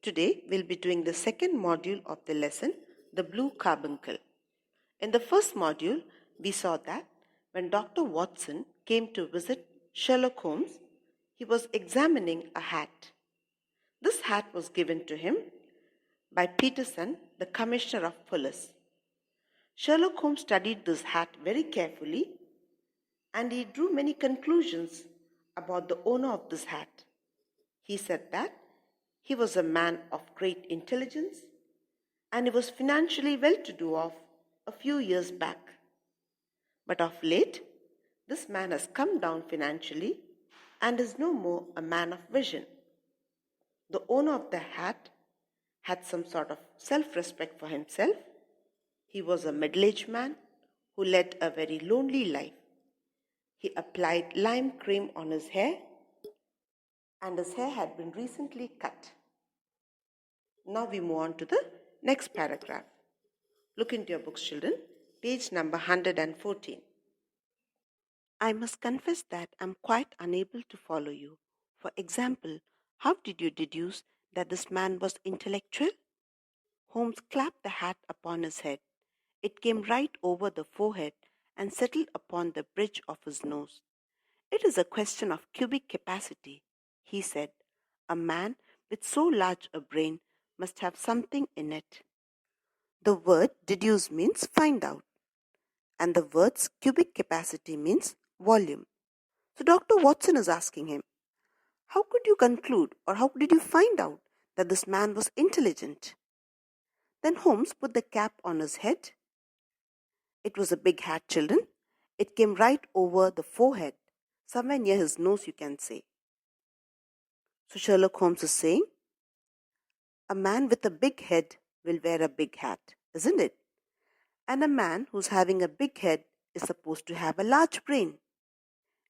Today we'll be doing the second module of the lesson, the blue carbuncle. In the first module, we saw that when Dr. Watson came to visit Sherlock Holmes, he was examining a hat. This hat was given to him by Peterson, the Commissioner of Police. Sherlock Holmes studied this hat very carefully and he drew many conclusions about the owner of this hat. He said that he was a man of great intelligence and he was financially well-to-do of a few years back. But of late, this man has come down financially and is no more a man of vision. The owner of the hat had some sort of self-respect for himself. He was a middle-aged man who led a very lonely life. He applied lime cream on his hair and his hair had been recently cut. Now we move on to the next paragraph. Look into your books, children, page number 114. I must confess that I'm quite unable to follow you. For example, how did you deduce that this man was intellectual? Holmes clapped the hat upon his head. It came right over the forehead and settled upon the bridge of his nose. It is a question of cubic capacity, he said. A man with so large a brain must have something in it. The word deduce means find out, and the words cubic capacity means volume. So Dr. Watson is asking him, how could you conclude or how did you find out that this man was intelligent? Then Holmes put the cap on his head. It was a big hat, children. It came right over the forehead, somewhere near his nose, you can say. So Sherlock Holmes is saying, a man with a big head will wear a big hat, isn't it? And a man who's having a big head is supposed to have a large brain.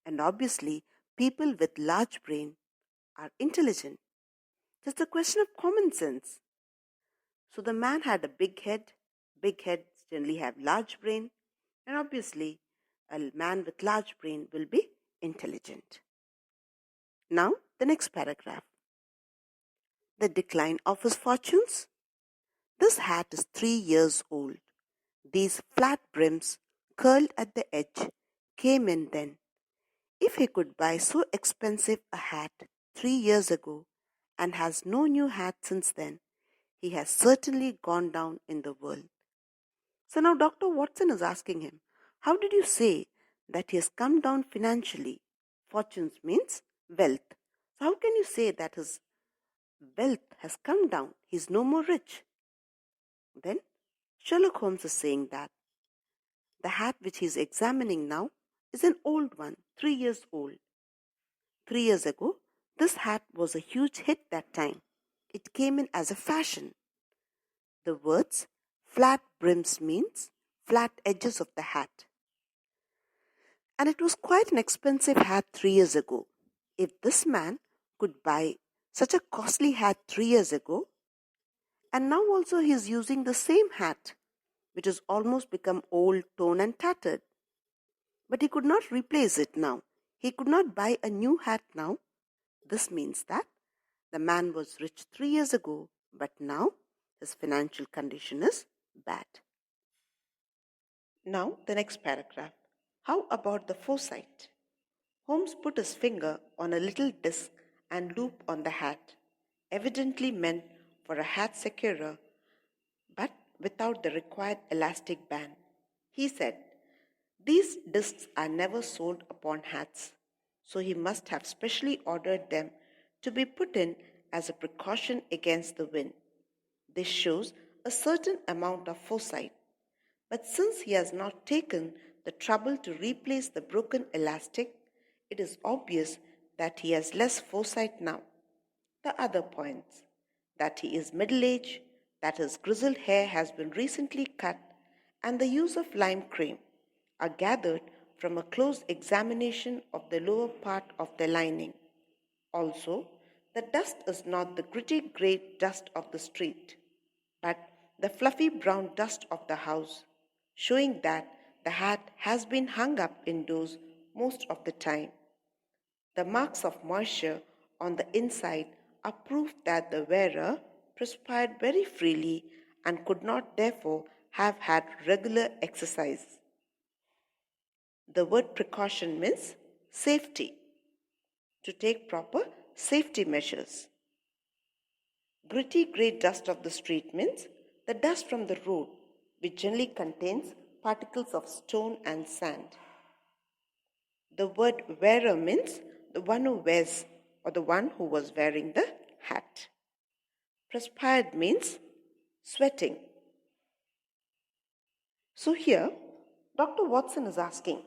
And obviously, people with large brain are intelligent. Just a question of common sense. So the man had a big head. Big heads generally have large brain. And obviously, a man with large brain will be intelligent. Now, the next paragraph. The decline of his fortunes. This hat is 3 years old. These flat brims, curled at the edge, came in then. If he could buy so expensive a hat 3 years ago and has no new hat since then, he has certainly gone down in the world. So now Dr. Watson is asking him, how did you say that he has come down financially? Fortunes means wealth. So how can you say that his wealth has come down? He is no more rich. Then Sherlock Holmes is saying that the hat which he is examining now is an old one, 3 years old. 3 years ago, this hat was a huge hit that time. It came in as a fashion. The words flat brims means flat edges of the hat. And it was quite an expensive hat 3 years ago. If this man could buy such a costly hat 3 years ago, and now also he is using the same hat, which has almost become old, torn and tattered. But he could not replace it now. He could not buy a new hat now. This means that the man was rich 3 years ago, but now his financial condition is bad. Now the next paragraph. How about the foresight? Holmes put his finger on a little disc and loop on the hat, evidently meant for a hat securer, but without the required elastic band. He said, these discs are never sold upon hats, so he must have specially ordered them to be put in as a precaution against the wind. This shows a certain amount of foresight. But since he has not taken the trouble to replace the broken elastic, it is obvious that he has less foresight now. The other points, that he is middle-aged, that his grizzled hair has been recently cut, and the use of lime cream are gathered from a close examination of the lower part of the lining. Also, the dust is not the gritty grey dust of the street, but the fluffy brown dust of the house, showing that the hat has been hung up indoors most of the time. The marks of moisture on the inside are proof that the wearer perspired very freely and could not therefore have had regular exercise. The word precaution means safety, to take proper safety measures. Gritty grey dust of the street means the dust from the road, which generally contains particles of stone and sand. The word wearer means the one who wears or the one who was wearing the hat. Perspired means sweating. So here, Dr. Watson is asking,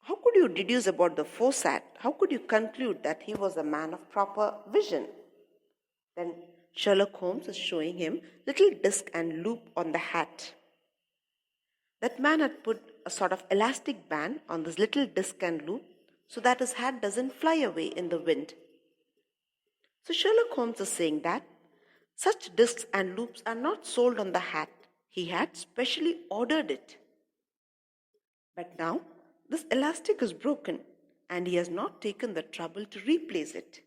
how could you deduce about the foresight? How could you conclude that he was a man of proper vision? Then Sherlock Holmes is showing him little disc and loop on the hat. That man had put a sort of elastic band on this little disc and loop so that his hat doesn't fly away in the wind. So Sherlock Holmes is saying that such discs and loops are not sold on the hat. He had specially ordered it. But now this elastic is broken and he has not taken the trouble to replace it,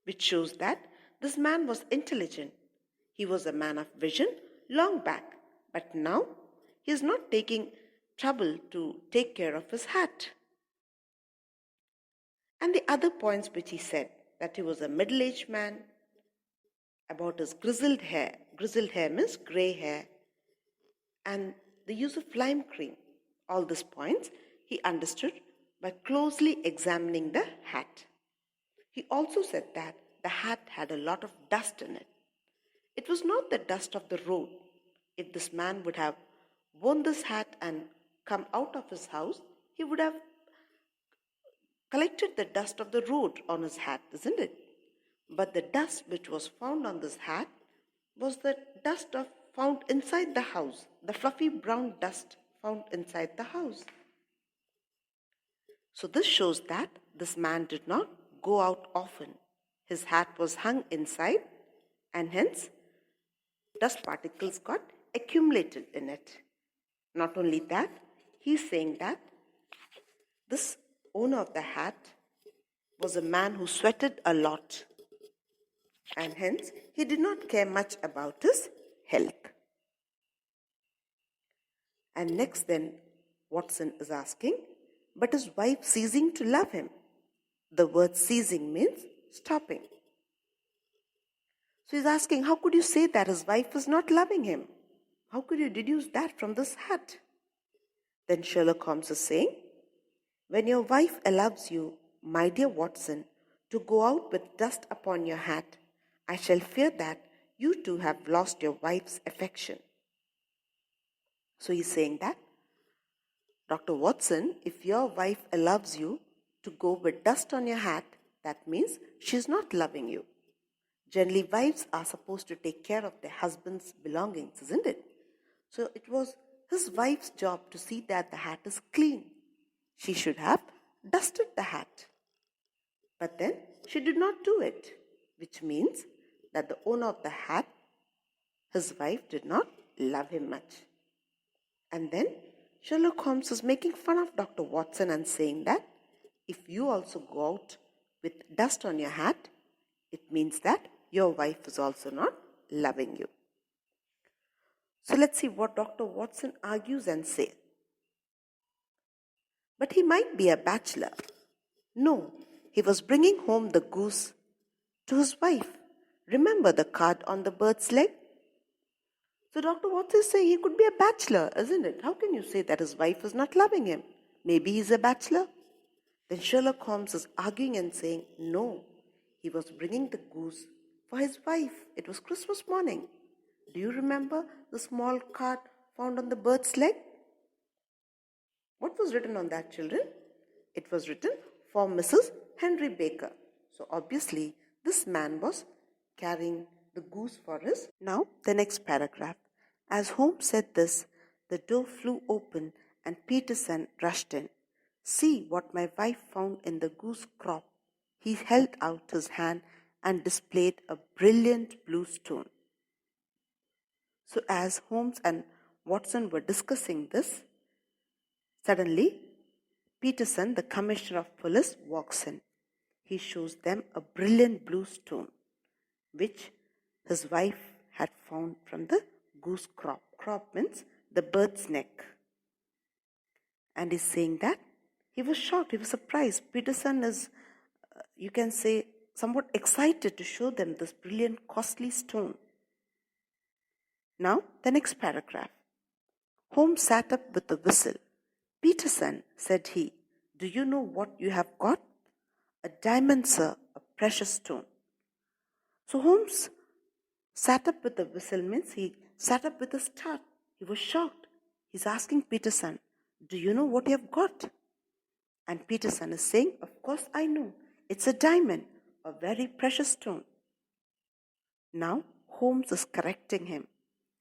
which shows that this man was intelligent. He was a man of vision long back, but now he is not taking trouble to take care of his hat. And the other points which he said, that he was a middle-aged man, about his grizzled hair. Grizzled hair means grey hair, and the use of lime cream. All these points he understood by closely examining the hat. He also said that the hat had a lot of dust in it. It was not the dust of the road. If this man would have worn this hat and come out of his house, he would have collected the dust of the road on his hat, isn't it? But the dust which was found on this hat was the dust found inside the house, the fluffy brown dust found inside the house. So this shows that this man did not go out often. His hat was hung inside and hence dust particles got accumulated in it. Not only that, he's saying that this owner of the hat was a man who sweated a lot and hence he did not care much about his health. And next then Watson is asking, but his wife ceasing to love him? The word ceasing means stopping. So he's asking, how could you say that his wife is not loving him? How could you deduce that from this hat? Then Sherlock Holmes is saying, when your wife allows you, my dear Watson, to go out with dust upon your hat, I shall fear that you too have lost your wife's affection. So he's saying that, Dr. Watson, if your wife allows you to go with dust on your hat, that means she's not loving you. Generally, wives are supposed to take care of their husband's belongings, isn't it? So it was his wife's job to see that the hat is clean. She should have dusted the hat. But then she did not do it, which means that the owner of the hat, his wife, did not love him much. And then Sherlock Holmes is making fun of Dr. Watson and saying that if you also go out with dust on your hat, it means that your wife is also not loving you. So let's see what Dr. Watson argues and says. But he might be a bachelor. No, he was bringing home the goose to his wife. Remember the card on the bird's leg? So Dr. Watson is saying he could be a bachelor, isn't it? How can you say that his wife is not loving him? Maybe he's a bachelor. Then Sherlock Holmes is arguing and saying, no, he was bringing the goose for his wife. It was Christmas morning. Do you remember the small card found on the bird's leg? What was written on that, children? It was written for Mrs. Henry Baker. So obviously, this man was carrying the goose for his. Now, the next paragraph. As Holmes said this, the door flew open and Peterson rushed in. See what my wife found in the goose crop. He held out his hand and displayed a brilliant blue stone. So as Holmes and Watson were discussing this, suddenly Peterson, the commissioner of police, walks in. He shows them a brilliant blue stone, which his wife had found from the goose crop. Crop means the bird's neck. And he's saying that he was shocked, he was surprised. Peterson is, you can say, somewhat excited to show them this brilliant, costly stone. Now, the next paragraph. Holmes sat up with a whistle. Peterson, said he, do you know what you have got? A diamond, sir, a precious stone. So Holmes sat up with a whistle means he sat up with a start. He was shocked. He's asking Peterson, do you know what you have got? And Peterson is saying, of course I know. It's a diamond, a very precious stone. Now Holmes is correcting him.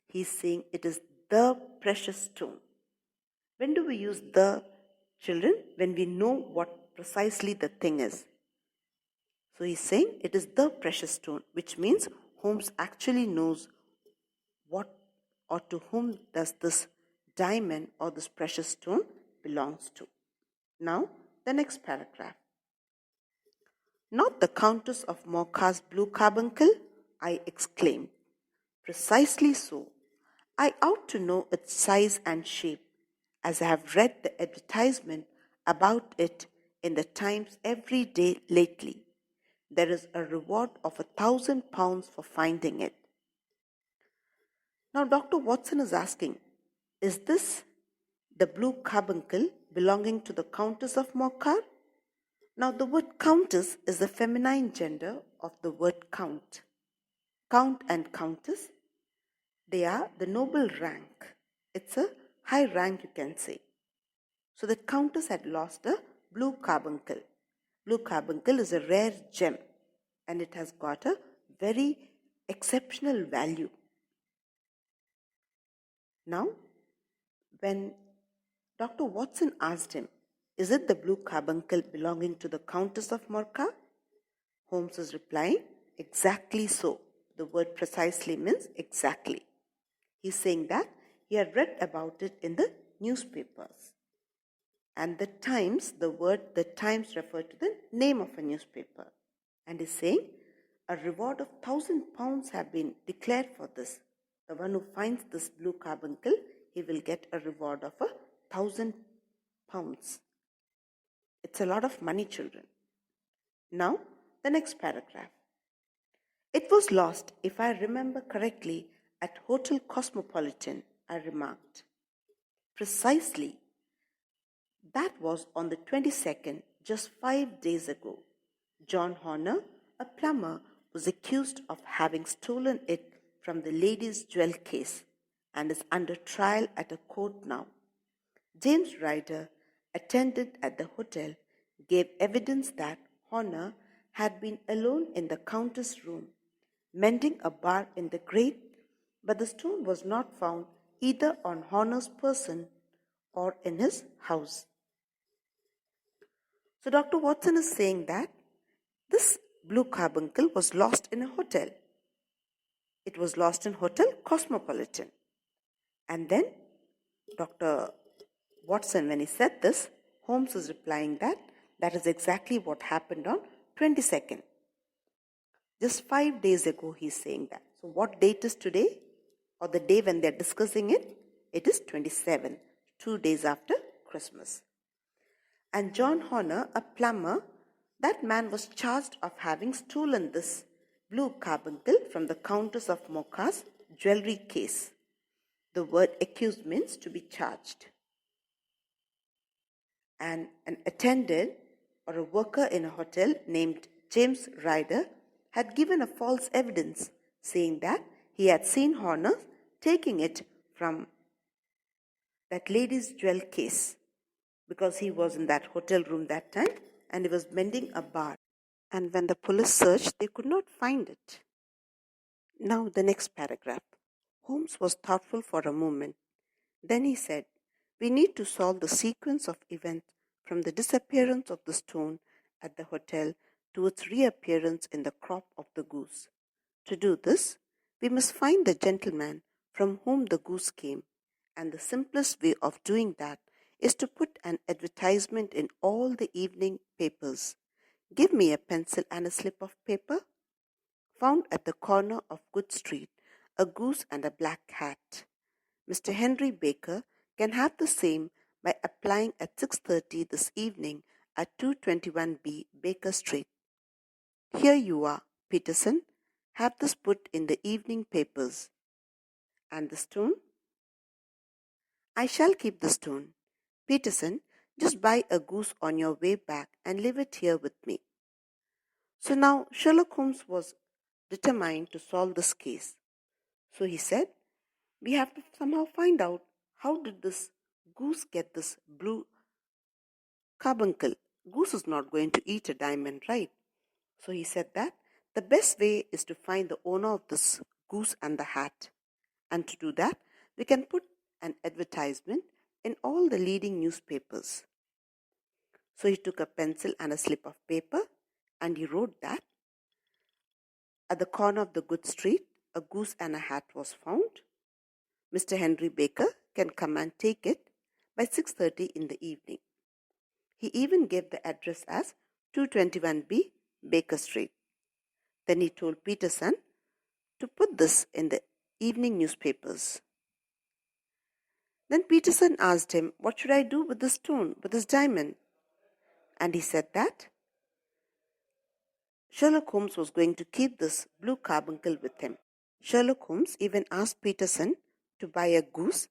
He's saying it is the precious stone. When do we use the, children? When we know what precisely the thing is. So he's saying it is the precious stone, which means Holmes actually knows what or to whom does this diamond or this precious stone belongs to. Now, the next paragraph. Not the Countess of Mocha's blue carbuncle? I exclaimed. Precisely so. I ought to know its size and shape, as I have read the advertisement about it in the Times every day lately. There is a reward of £1,000 for finding it. Now Dr. Watson is asking, is this the blue carbuncle belonging to the Countess of Mocha? Now the word countess is the feminine gender of the word count. Count and countess, they are the noble rank. It's a high rank, you can say. So the countess had lost a blue carbuncle. Blue carbuncle is a rare gem and it has got a very exceptional value. Now, when Dr. Watson asked him, is it the blue carbuncle belonging to the Countess of Mocha? Holmes is replying, exactly so. The word precisely means exactly. He's saying that he had read about it in the newspapers. And the Times, the word the Times referred to the name of a newspaper. And he's saying, a reward of £1,000 have been declared for this. The one who finds this blue carbuncle, he will get a reward of £1,000. It's a lot of money, children. Now, the next paragraph. It was lost, if I remember correctly, at Hotel Cosmopolitan, I remarked. Precisely. That was on the 22nd, just 5 days ago. John Horner, a plumber, was accused of having stolen it from the lady's jewel case and is under trial at a court now. James Ryder, attendant at the hotel, gave evidence that Horner had been alone in the countess' room, mending a bar in the grate, but the stone was not found either on Horner's person or in his house. So Dr. Watson is saying that this blue carbuncle was lost in a hotel. It was lost in Hotel Cosmopolitan. And then Dr. Watson, when he said this, Holmes is replying that that is exactly what happened on 22nd. Just 5 days ago, he's saying that. So what date is today? Or the day when they're discussing it? It is 27, 2 days after Christmas. And John Horner, a plumber, that man was charged of having stolen this blue carbuncle from the Countess of Mocha's jewelry case. The word accused means to be charged. And an attendant or a worker in a hotel named James Ryder had given a false evidence saying that he had seen Horner taking it from that lady's jewel case because he was in that hotel room that time and he was mending a bar. And when the police searched, they could not find it. Now the next paragraph. Holmes was thoughtful for a moment. Then he said, we need to solve the sequence of events from the disappearance of the stone at the hotel to its reappearance in the crop of the goose. To do this, we must find the gentleman from whom the goose came, and the simplest way of doing that is to put an advertisement in all the evening papers. Give me a pencil and a slip of paper. found at the corner of Good Street a goose and a black hat. Mr. Henry Baker can have the same by applying at 6:30 this evening at 221B Baker Street. Here you are, Peterson. Have this put in the evening papers. And the stone? I shall keep the stone. Peterson, just buy a goose on your way back and leave it here with me. So now Sherlock Holmes was determined to solve this case. So he said, we have to somehow find out how did this goose get this blue carbuncle. Goose is not going to eat a diamond, right? So he said that the best way is to find the owner of this goose and the hat. And to do that, we can put an advertisement in all the leading newspapers. So he took a pencil and a slip of paper and he wrote that at the corner of the Good Street, a goose and a hat was found. Mr. Henry Baker can come and take it by 6:30 in the evening. He even gave the address as 221B Baker Street. Then he told Peterson to put this in the evening newspapers. Then Peterson asked him, what should I do with this stone, with this diamond? And he said that Sherlock Holmes was going to keep this blue carbuncle with him. Sherlock Holmes even asked Peterson to buy a goose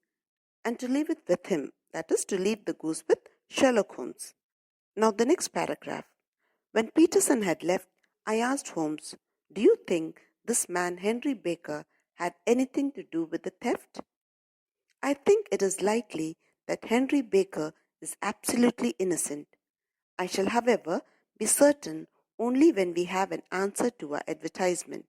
and to leave it with him, that is, to leave the goose with Sherlock Holmes. Now the next paragraph. When Peterson had left, I asked Holmes, do you think this man Henry Baker had anything to do with the theft? I think it is likely that Henry Baker is absolutely innocent. I shall, however, be certain only when we have an answer to our advertisement.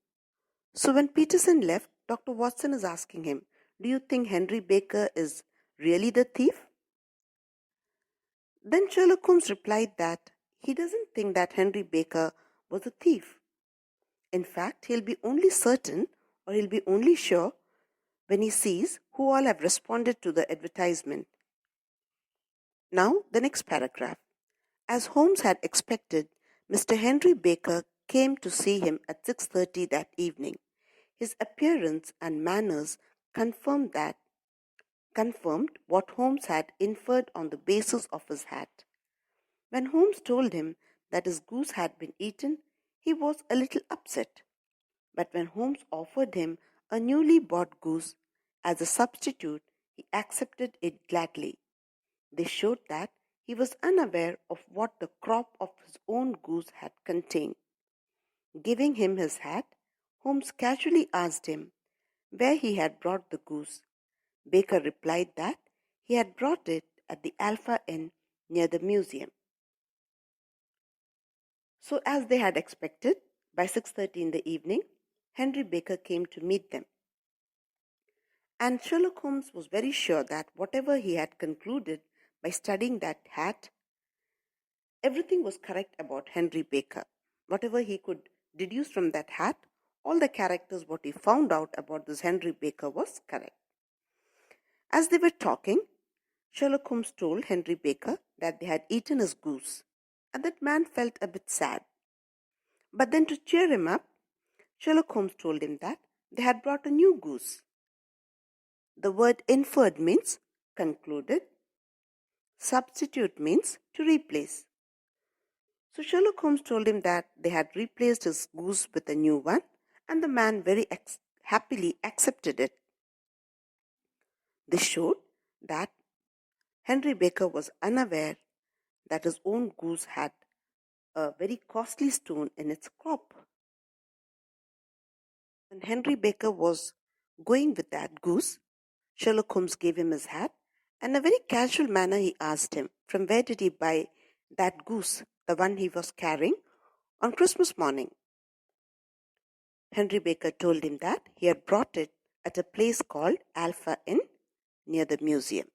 So when Peterson left, Dr. Watson is asking him, do you think Henry Baker is really the thief? Then Sherlock Holmes replied that he doesn't think that Henry Baker was a thief. In fact, he'll be only certain or he'll be only sure when he sees who all have responded to the advertisement. Now, the next paragraph. As Holmes had expected, Mr. Henry Baker came to see him at 6:30 that evening. His appearance and manners confirmed what Holmes had inferred on the basis of his hat. When Holmes told him that his goose had been eaten, he was a little upset. But when Holmes offered him a newly bought goose as a substitute, he accepted it gladly. This showed that he was unaware of what the crop of his own goose had contained. Giving him his hat, Holmes casually asked him where he had brought the goose. Baker replied that he had brought it at the Alpha Inn near the museum. So as they had expected, by 6:30 in the evening, Henry Baker came to meet them. And Sherlock Holmes was very sure that whatever he had concluded by studying that hat, everything was correct about Henry Baker. Whatever he could deduce from that hat, all the characters, what he found out about this Henry Baker was correct. As they were talking, Sherlock Holmes told Henry Baker that they had eaten his goose, and that man felt a bit sad. But then to cheer him up, Sherlock Holmes told him that they had brought a new goose. The word inferred means concluded. Substitute means to replace. So Sherlock Holmes told him that they had replaced his goose with a new one, and the man very happily accepted it. This showed that Henry Baker was unaware that his own goose had a very costly stone in its crop. When Henry Baker was going with that goose, Sherlock Holmes gave him his hat, and in a very casual manner he asked him from where did he buy that goose, the one he was carrying, on Christmas morning. Henry Baker told him that he had brought it at a place called Alpha Inn near the museum.